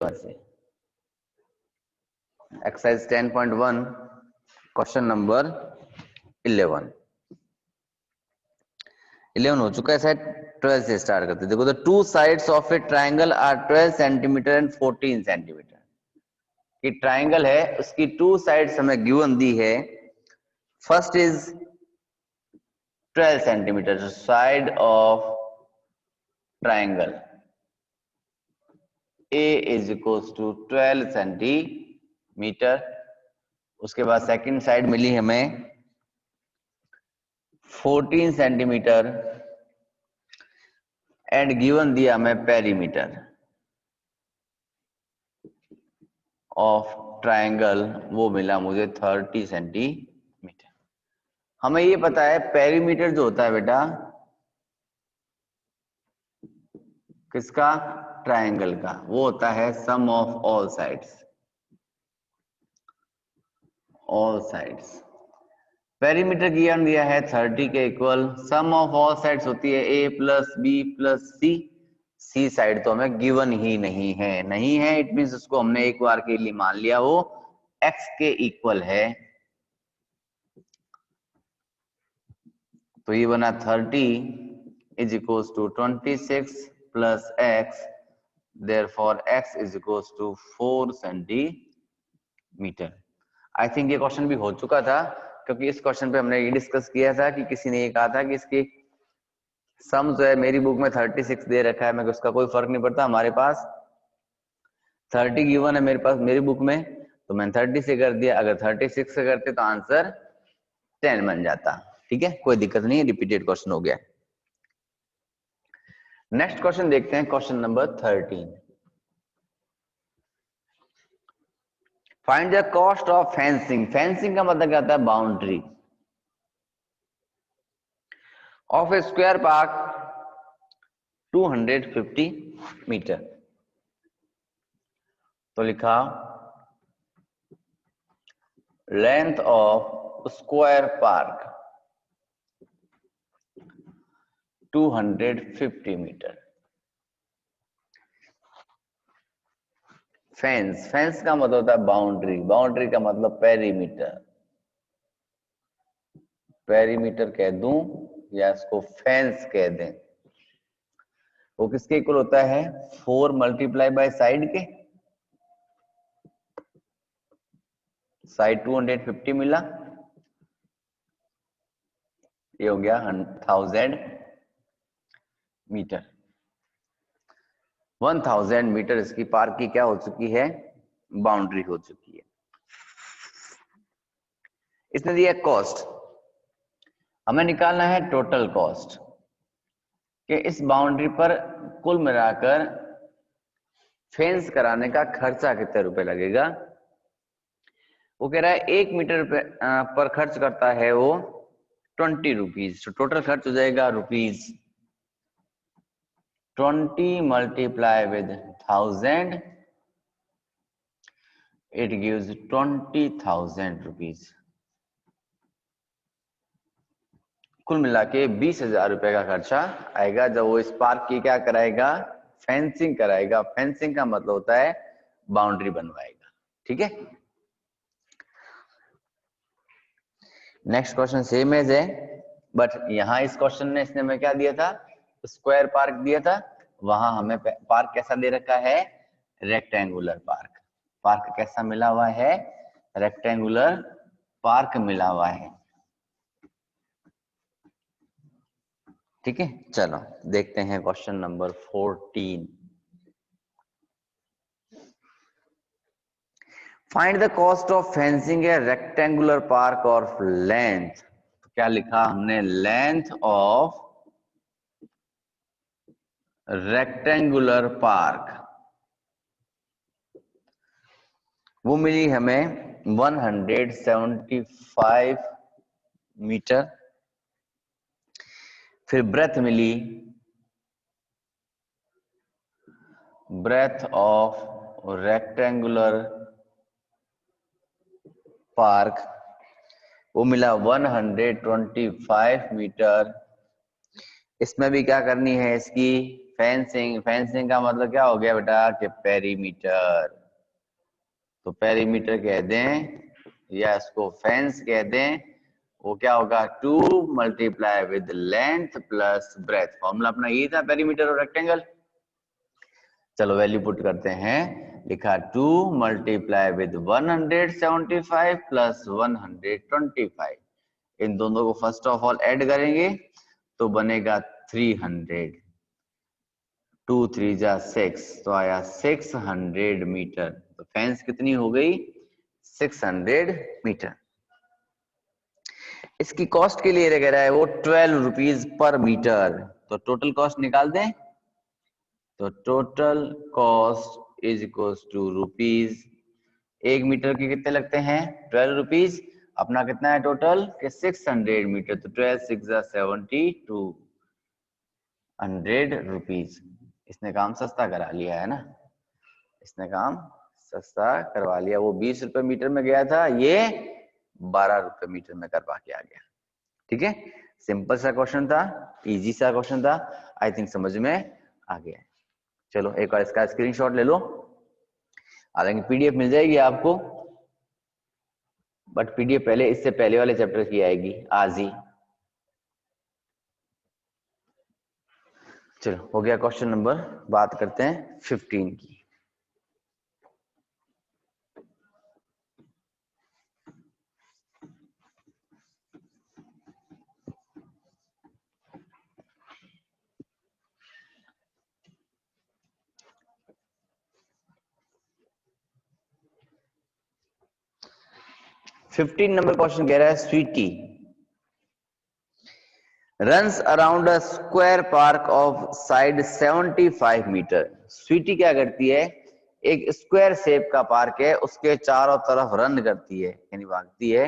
से exercise 10.1 question number 11 हो चुका है शायद। 12 से स्टार्ट करते हैं। देखो, the two sides of a triangle are 12 centimetre and 14 centimetre. कि ट्राइंगल है, उसकी टू साइड्स हमें गिवन दी है। First is 12 centimetre, side of triangle A is equals to 12 centimetre. उसके बाद सेकंड साइड मिली हमें 14 सेंटीमीटर एंड गिवन दिया हमें पेरीमीटर ऑफ ट्राइंगल, वो मिला मुझे 30 सेंटीमीटर। हमें ये पता है पेरीमीटर जो होता है बेटा किसका, ट्राइंगल का, वो होता है sum of all sides. All sides perimeter given दिया है 30 के इक्वल। सम ऑफ ऑल साइड्स होती है a plus b plus c. C side तो हमें गिवन ही नहीं है, इट मींस उसको हमने एक बार के लिए मान लिया वो x के इक्वल है। तो ये बना 30 is equals to 26 plus x, therefore x is equals to 4 centimetre. I think ये क्वेश्चन भी हो चुका था, क्योंकि इस क्वेश्चन पे हमने ये डिस्कस किया था कि किसी ने ये कहा था कि इसकी सम जो है मेरी बुक में 36 दे रखा है, मैं उसका कोई फर्क नहीं पड़ता, हमारे पास 30 गिवन है मेरे पास मेरी बुक में, तो मैंने 30 से कर दिया। अगर 36 से करते तो आंसर 10 बन जाता। ठीक है, कोई दिक्कत नहीं है, रिपीटेड क्वेश्चन हो गया। नेक्स्ट क्वेश्चन देखते हैं, question number 13। Find the cost of fencing. Fencing का मतलब क्या होता है, boundary of a square park 250 metre. तो लिखा length of square park 250 metre. Fence, fence का मतलब होता है बाउंड्री, बाउंड्री का मतलब पेरीमीटर। पेरीमीटर कह दूं या इसको फेंस कह दें, वो किसके इक्वल होता है, 4 मल्टीप्लाई बाय साइड के। साइड 250 मिला, ये हो गया 1000 मीटर। 1000 मीटर इसकी पार्क की क्या हो चुकी है, बाउंड्री हो चुकी है। इसने दिया कॉस्ट, हमें निकालना है टोटल कॉस्ट कि इस बाउंड्री पर कुल मिलाकर फेंस कराने का खर्चा कितने रुपए लगेगा। वो कह रहा है 1 मीटर पर खर्च करता है वो 20 रुपीज। तो टोटल खर्च हो जाएगा rupees 20 multiply with 1000, it gives 20,000 rupees. कुल मिला के 20,000 रुपए का खर्चा आएगा जब वो इस पार्क की क्या कराएगा, फेंसिंग कराएगा। फेंसिंग का मतलब होता है बाउंड्री बनवाएगा। ठीक है, नेक्स्ट क्वेश्चन सेम एज है, बट यहां इस क्वेश्चन ने इसने हमें क्या दिया था, स्क्वायर पार्क दिया था। वहां हमें पार्क कैसा दे रखा है, रेक्टेंगुलर पार्क। पार्क कैसा मिला हुआ है, रेक्टेंगुलर पार्क मिला हुआ है। ठीक है, चलो देखते हैं question number 14। Find the cost of fencing A rectangular park of length. तो क्या लिखा हमने, लेंथ ऑफ रेक्टेंगुलर पार्क, वो मिली हमें 175 मीटर। फिर ब्रेथ मिली, ब्रेथ ऑफ रेक्टेंगुलर पार्क, वो मिला 125 मीटर। इसमें भी क्या करनी है, इसकी फेंसिंग, फेंसिंग का मतलब क्या हो गया बेटा कि पेरीमीटर, तो पेरीमीटर कह दें या इसको फेंस कह दें, वो क्या होगा 2 multiply with length plus breadth. Formula अपना ये था पेरीमीटर और रेक्टेंगल। चलो वैल्यू पुट करते हैं, लिखा 2 मल्टीप्लाई विद 175 प्लस 125, इन दोनों को फर्स्ट ऑफ ऑल ऐड करेंगे तो बनेगा 300, 2 3 जा 6, तो आया 600 मीटर। तो फेंस कितनी हो गई 600 मीटर। इसकी कॉस्ट के लिए कह रहा है वो 12 रुपीज पर मीटर, तो टोटल कॉस्ट निकाल दें, तो total cost is equals to rupees, 1 metre के कितने लगते हैं 12 रुपीज, अपना कितना है टोटल के 600 मीटर, तो 12 6 72 100 रुपीज। इसने काम सस्ता करा लिया है ना, इसने काम सस्ता करवा लिया। वो 20 रुपए मीटर में गया था, ये 12 रुपए मीटर में करवा के आ गया। ठीक है, सिंपल सा क्वेश्चन था, इजी सा क्वेश्चन था, आई थिंक समझ में आ गया। चलो एक बार इसका स्क्रीनशॉट ले लो, हालांकि पीडीएफ मिल जाएगी आपको, बट पीडीएफ पहले इससे पहले वाले चैप्टर की आएगी आज ही। चलो हो गया क्वेश्चन नंबर, बात करते हैं 15 की। फिफ्टीन नंबर क्वेश्चन कह रहा है Sweety runs around a square park of side 75 metre. Sweety क्या करती है, एक स्क्वायर शेप का पार्क है, उसके चारों तरफ रन करती है यानी भागती है,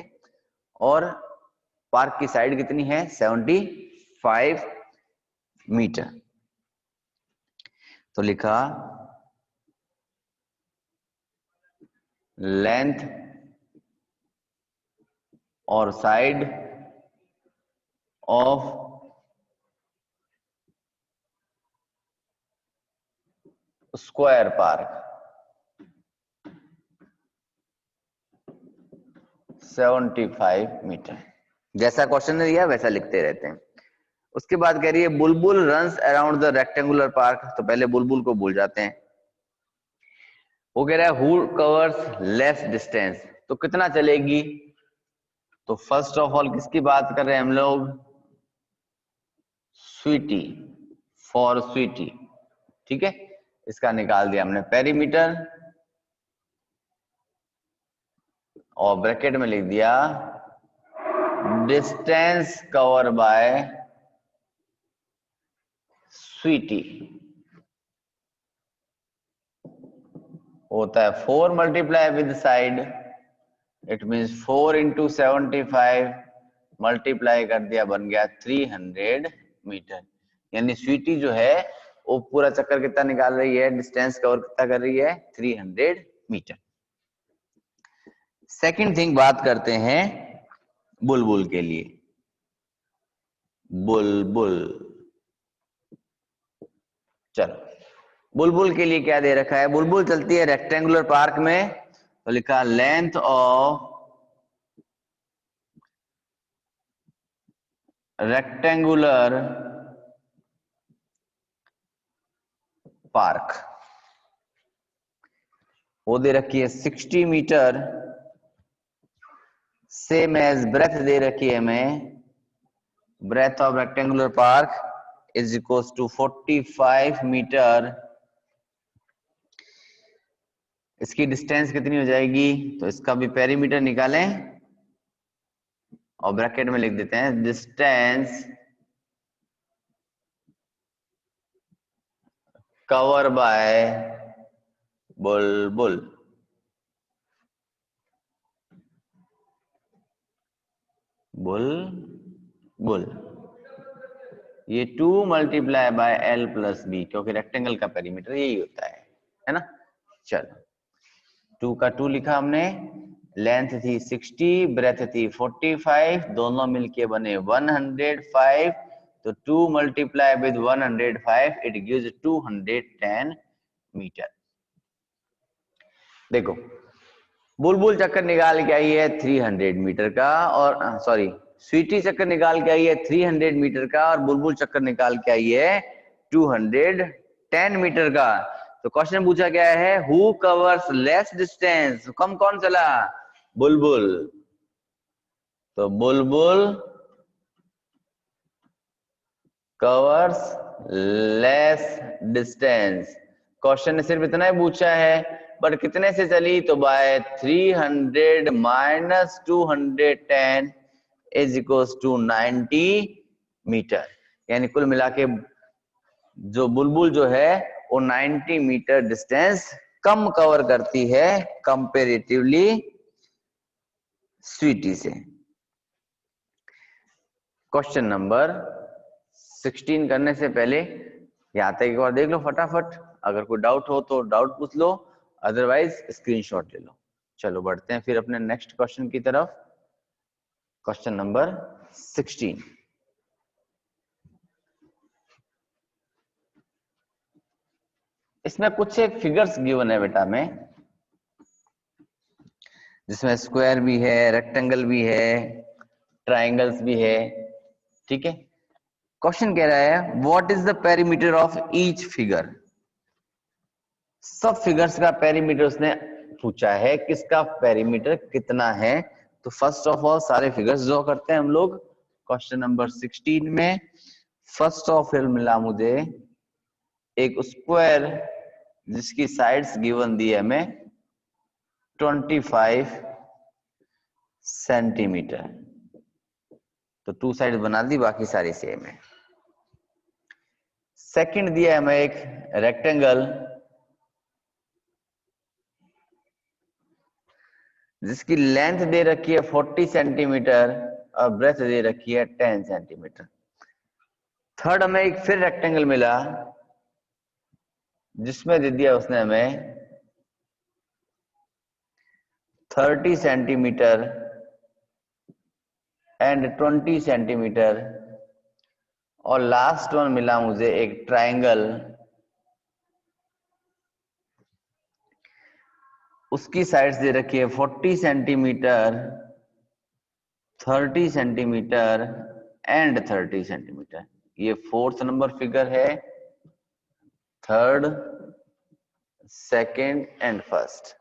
और पार्क की साइड कितनी है 75 मीटर। तो लिखा लेंथ और side of square park 75 metre. जैसा क्वेश्चन ने दिया वैसा लिखते रहते हैं। उसके बाद कह रही है बुलबुल runs around the rectangular park, तो पहले बुलबुल को भूल जाते हैं। वो कह रहा है हु कवर्स लेस डिस्टेंस, तो कितना चलेगी, तो फर्स्ट ऑफ ऑल किसकी बात कर रहे हैं हम लोग, स्वीटी, फॉर स्वीटी। ठीक है, इसका निकाल दिया हमने पेरीमीटर और ब्रैकेट में लिख दिया डिस्टेंस कवर बाय स्वीटी, होता है 4 multiply with side, it means 4 into 75 multiply कर दिया, बन गया 300 मीटर। यानी स्वीटी जो है वो पूरा चक्कर कितना निकाल रही है, डिस्टेंस कवर कितना कर रही है 300 मीटर। सेकंड थिंग बात करते हैं बुलबुल के लिए। बुलबुल, चलो बुलबुल के लिए क्या दे रखा है, बुलबुल चलती है रेक्टेंगुलर पार्क में, तो लिखा लेंथ ऑफ रेक्टेंगुलर पार्क, वो दे रखी है 60 मीटर, सेम एज ब्रेथ दे रखी है हमें, breadth of rectangular park is equals to 45 metre. इसकी डिस्टेंस कितनी हो जाएगी, तो इसका भी पेरीमीटर निकालें और ब्रैकेट में लिख देते हैं डिस्टेंस कवर बाय बुलबुल। बुलबुल ये 2 multiply by L plus B, क्योंकि रेक्टेंगल का पेरीमीटर यही होता है ना। चलो 2 का 2 लिखा हमने, लेंथ थी 60, ब्रेथ थी 45, दोनों मिलके बने 105, तो 2 multiply with 105 it gives 210 metre. देखो बुलबुल चक्कर निकाल के आई है 300 मीटर का, और सॉरी स्वीटी चक्कर निकाल के आई है 300 मीटर का, और बुलबुल चक्कर निकाल के आई है 210 मीटर का। तो क्वेश्चन पूछा गया है हु कवर्स लेस डिस्टेंस, कम कौन चला, बुलबुल। तो बुलबुल कवर्स लेस डिस्टेंस। क्वेश्चन ने सिर्फ इतना ही पूछा है, बट कितने से चली, तो by 300 minus 210 is equals to 90 metre. यानी कुल मिला के जो बुलबुल जो है वो 90 मीटर डिस्टेंस कम कवर करती है कंपेरेटिवली स्वीटी से। क्वेश्चन नंबर 16 करने से पहले यहाँ तक एक बार देख लो फटाफट, अगर कोई डाउट हो तो डाउट पूछ लो, अदरवाइज स्क्रीनशॉट ले लो। चलो बढ़ते हैं फिर अपने नेक्स्ट क्वेश्चन की तरफ। क्वेश्चन नंबर 16, इसमें कुछ एक फिगर्स गिवन है बेटा में, जिसमें स्क्वायर भी है, रेक्टेंगल भी है, ट्राइंगल्स भी है। ठीक है, क्वेश्चन कह रहा है what is the perimeter of each figure. सब फिगर्स का पेरीमीटर उसने पूछा है, किसका पेरीमीटर कितना है। तो फर्स्ट ऑफ ऑल सारे फिगर्स ड्रॉ करते हैं हम लोग। क्वेश्चन नंबर 16 में फर्स्ट ऑफ ऑल मिला मुझे एक स्क्वायर जिसकी साइड्स गिवन दी है हमें 25 सेंटीमीटर। तो टू साइड बना दी, बाकी सारी सेम है। सेकंड दिया है हमें एक रेक्टेंगल जिसकी लेंथ दे रखी है 40 सेंटीमीटर और ब्रेथ दे रखी है 10 सेंटीमीटर। थर्ड हमें एक फिर रेक्टेंगल मिला जिसमें दे दिया उसने हमें 30 सेंटीमीटर एंड 20 सेंटीमीटर। और लास्ट वन मिला मुझे एक ट्रायंगल, उसकी साइड्स दे रखी है 40 सेंटीमीटर, 30 सेंटीमीटर एंड 30 सेंटीमीटर। ये फोर्थ नंबर फिगर है, third, second and first.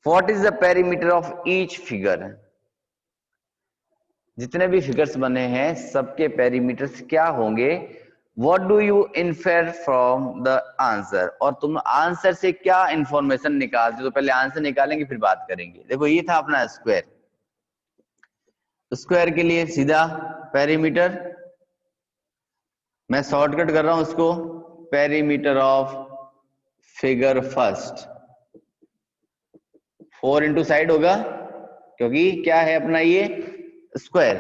What is the perimeter of each figure. जितने भी फिगर्स बने हैं सबके पेरीमीटर्स क्या होंगे। What do you infer from the answer, और तुम आंसर से क्या इंफॉर्मेशन निकालते हो। तो पहले आंसर निकालेंगे फिर बात करेंगे। देखो ये था अपना स्क्वायर, स्क्वायर के लिए सीधा पेरीमीटर, मैं शॉर्टकट कर रहा हूं उसको, perimeter of figure first 4 into side होगा, क्योंकि क्या है अपना ये स्क्वायर।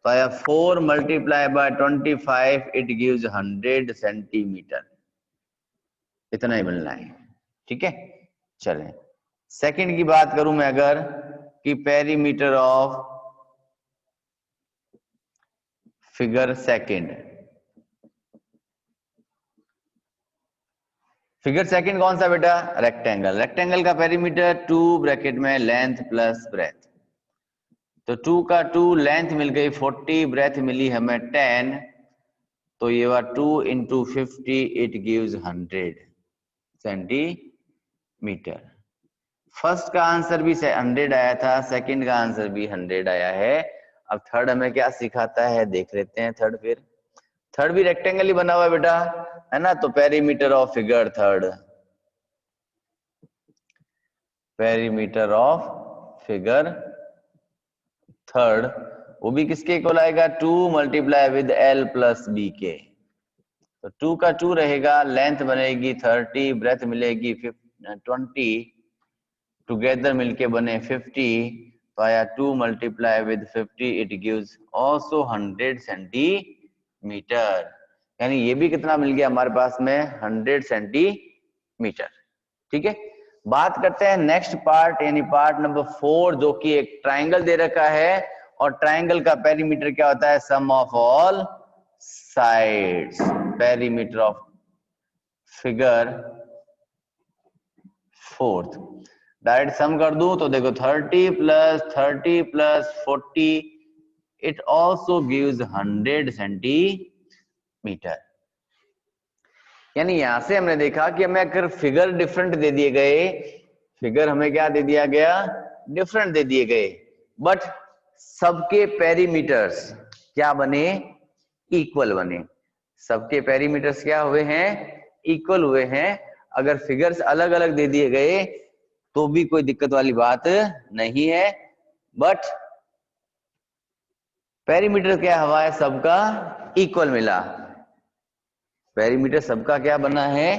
तो आया 4 multiply by 25 it gives 100 centimetre. इतना ही मिलना है। ठीक है, चलें सेकंड की बात करूं मैं अगर, कि perimeter of figure second. Figure second कौन सा बेटा, रेक्टेंगल। रेक्टेंगल का पेरीमीटर 2 ब्रैकेट में लेंथ प्लस ब्रेथ। तो 2 का 2 लेंथ मिल गई 40, ब्रेथ मिली हमें 10, तो ये हुआ 2 into 50 it gives 100 centimetre. First का आंसर भी 100 आया था, सेकंड का आंसर भी 100 आया है। अब थर्ड हमें क्या सिखाता है देख लेते हैं। थर्ड फिर थर्ड भी रेक्टेंगल ही बना हुआ है बेटा, है ना। तो perimeter of figure third, perimeter of figure third वो भी किसके इक्वल आएगा, 2 multiply with L plus B के। तो 2 का 2 रहेगा, लेंथ बनेगी 30, ब्रेथ मिलेगी 20, टुगेदर मिलके बने 50। तो आया 2 multiply with 50 it gives also 100 centimetre. यानी ये भी कितना मिल गया हमारे पास में, 100 सेंटीमीटर। ठीक है, बात करते हैं नेक्स्ट पार्ट, यानी पार्ट नंबर 4, जो कि एक ट्राइंगल दे रखा है। और ट्राइंगल का पेरीमीटर क्या होता है, sum of all sides, perimeter of figure fourth. Direct sum कर दूं तो देखो 30 plus 40 it also gives 100 centimetre. यानी यहां से हमने देखा कि हमें अगर फिगर डिफरेंट दे दिए गए, फिगर हमें क्या दे दिया गया, डिफरेंट दे दिए गए, बट सबके पेरीमीटर्स क्या बने, इक्वल बने। सबके पेरीमीटर्स क्या हुए हैं, इक्वल हुए हैं। अगर फिगर्स अलग अलग दे दिए गए तो भी कोई दिक्कत वाली बात नहीं है, बट पेरीमीटर क्या हुआ है, सबका इक्वल मिला। पेरीमीटर सबका क्या बना है,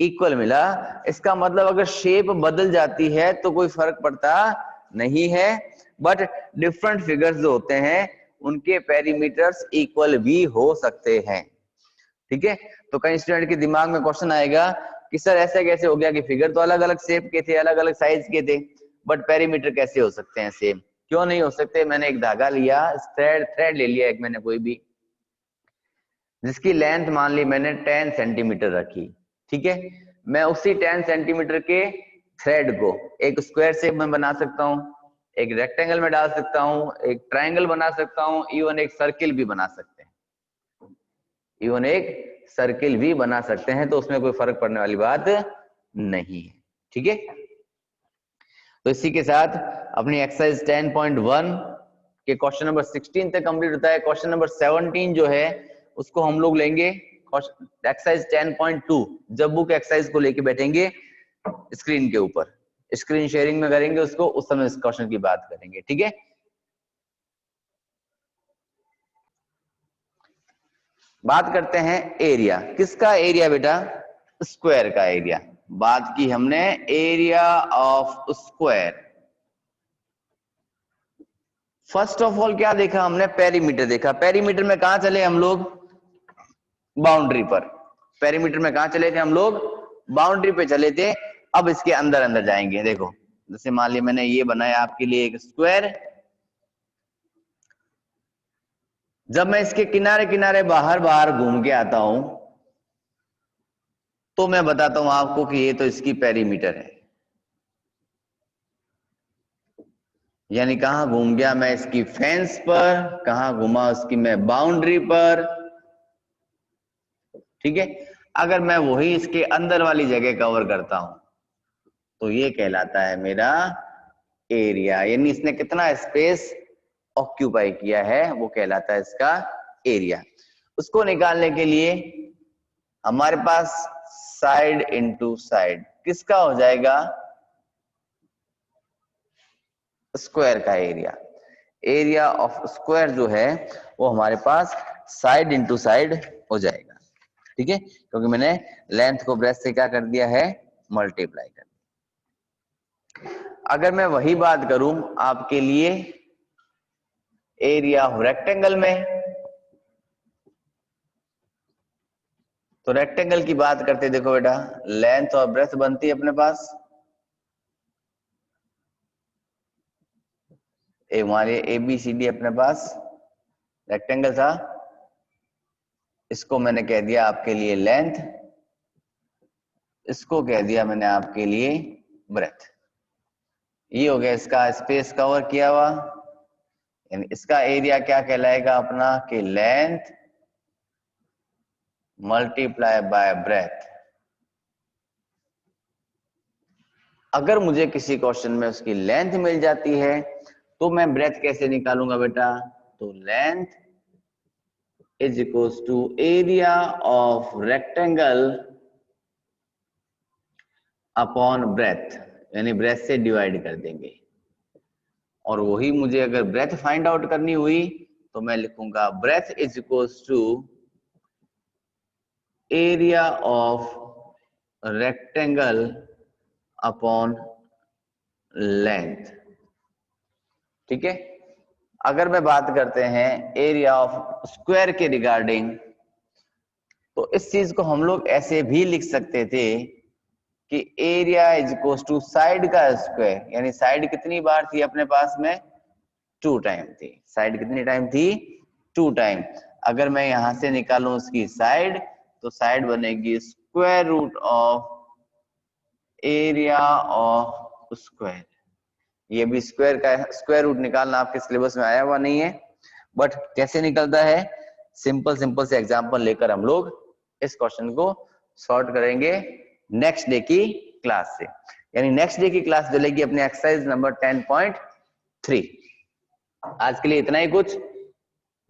इक्वल मिला। इसका मतलब अगर शेप बदल जाती है तो कोई फर्क पड़ता नहीं है, बट डिफरेंट फिगर्स जो होते हैं उनके पेरीमीटर्स इक्वल भी हो सकते हैं। ठीक है, तो कई स्टूडेंट के दिमाग में क्वेश्चन आएगा कि सर ऐसा कैसे हो गया कि फिगर तो अलग अलग शेप के थे, अलग अलग साइज के थे, बट पेरीमीटर कैसे हो सकते हैं सेम, क्यों नहीं हो सकते। मैंने एक धागा लिया, थ्रेड ले लिया एक, मैंने कोई भी, जिसकी लेंथ मान ली मैंने 10 सेंटीमीटर रखी। ठीक है, मैं उसी 10 सेंटीमीटर के थ्रेड को एक स्क्वायर शेप में बना सकता हूँ, एक रेक्टेंगल में डाल सकता हूँ, एक ट्रायंगल बना सकता हूँ, इवन एक सर्किल भी बना सकते हैं, इवन एक सर्किल भी बना सकते हैं, तो उसमें कोई फर्क पड़ने वाली बात नहीं है। ठीक है, तो इसी के साथ अपनी एक्सरसाइज 10.1 के क्वेश्चन नंबर 16 तक कंप्लीट होता है। क्वेश्चन नंबर 17 जो है उसको हम लोग लेंगे एक्सरसाइज 10.2, जब बुक एक्सरसाइज को लेके बैठेंगे स्क्रीन के ऊपर, स्क्रीन शेयरिंग में करेंगे उसको, उस समय इस क्वेश्चन की बात करेंगे। ठीक है, बात करते हैं एरिया। किसका एरिया बेटा, स्क्वायर का एरिया। बात की हमने area of square. First of all क्या देखा हमने, पेरीमीटर देखा। पेरीमीटर में कहां चले हम लोग, बाउंड्री पर। पेरीमीटर में कहां चले थे हम लोग, बाउंड्री पे चले थे। अब इसके अंदर अंदर जाएंगे। देखो जैसे मान लिया मैंने ये बनाया आपके लिए एक स्क्वायर, जब मैं इसके किनारे किनारे बाहर बाहर घूम के आता हूं तो मैं बताता हूं आपको कि ये तो इसकी पेरीमीटर है। यानी कहां घूम गया मैं, इसकी फेंस पर, कहां घूमा उसकी मैं बाउंड्री पर। ठीक है, अगर मैं वही इसके अंदर वाली जगह कवर करता हूं तो ये कहलाता है मेरा एरिया। यानी इसने कितना स्पेस ऑक्यूपाई किया है वो कहलाता है इसका एरिया। उसको निकालने के लिए हमारे पास साइड इनटू साइड किसका हो जाएगा, स्क्वायर का एरिया। एरिया ऑफ स्क्वायर जो है वो हमारे पास साइड इनटू साइड हो जाएगा। ठीक है, क्योंकि मैंने लेंथ को ब्रेथ से क्या कर दिया है, मल्टीप्लाई कर दिया। अगर मैं वही बात करूं आपके लिए एरिया ऑफ रेक्टेंगल में, तो रेक्टेंगल की बात करते देखो बेटा, लेंथ और ब्रेथ बनती है अपने पास, हमारे ABCD अपने पास रेक्टेंगल था, इसको मैंने कह दिया आपके लिए लेंथ, इसको कह दिया मैंने आपके लिए ब्रेथ। ये हो गया इसका स्पेस कवर किया हुआ, यानी इसका एरिया क्या कहलाएगा अपना, कि लेंथ मल्टीप्लाई बाय ब्रेथ। अगर मुझे किसी क्वेश्चन में उसकी लेंथ मिल जाती है तो मैं ब्रेथ कैसे निकालूंगा बेटा, तो length is equals to area of rectangle upon breadth, यानी ब्रेथ से डिवाइड कर देंगे। और वही मुझे अगर ब्रेथ फाइंड आउट करनी हुई तो मैं लिखूंगा breadth is equals to area of rectangle upon length. ठीक है, अगर मैं बात करते हैं एरिया ऑफ स्क्वायर के रिगार्डिंग, तो इस चीज को हम लोग ऐसे भी लिख सकते थे कि area is equal to side का स्क्वायर, यानी साइड कितनी बार थी अपने पास में, 2 टाइम थी। साइड कितनी टाइम थी, 2 टाइम। अगर मैं यहां से निकालूं उसकी साइड, तो साइड बनेगी square root of area of square. ये भी स्क्वायर का स्क्वायर रूट निकालना आपके सिलेबस में आया हुआ नहीं है, बट कैसे निकलता है, सिंपल सिंपल से एग्जांपल लेकर हम लोग इस क्वेश्चन को सॉल्व करेंगे नेक्स्ट डे की क्लास से। यानी नेक्स्ट डे की क्लास चलेगी अपने एक्सरसाइज नंबर 10.3। आज के लिए इतना ही कुछ,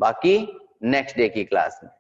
बाकी नेक्स्ट डे की क्लास में।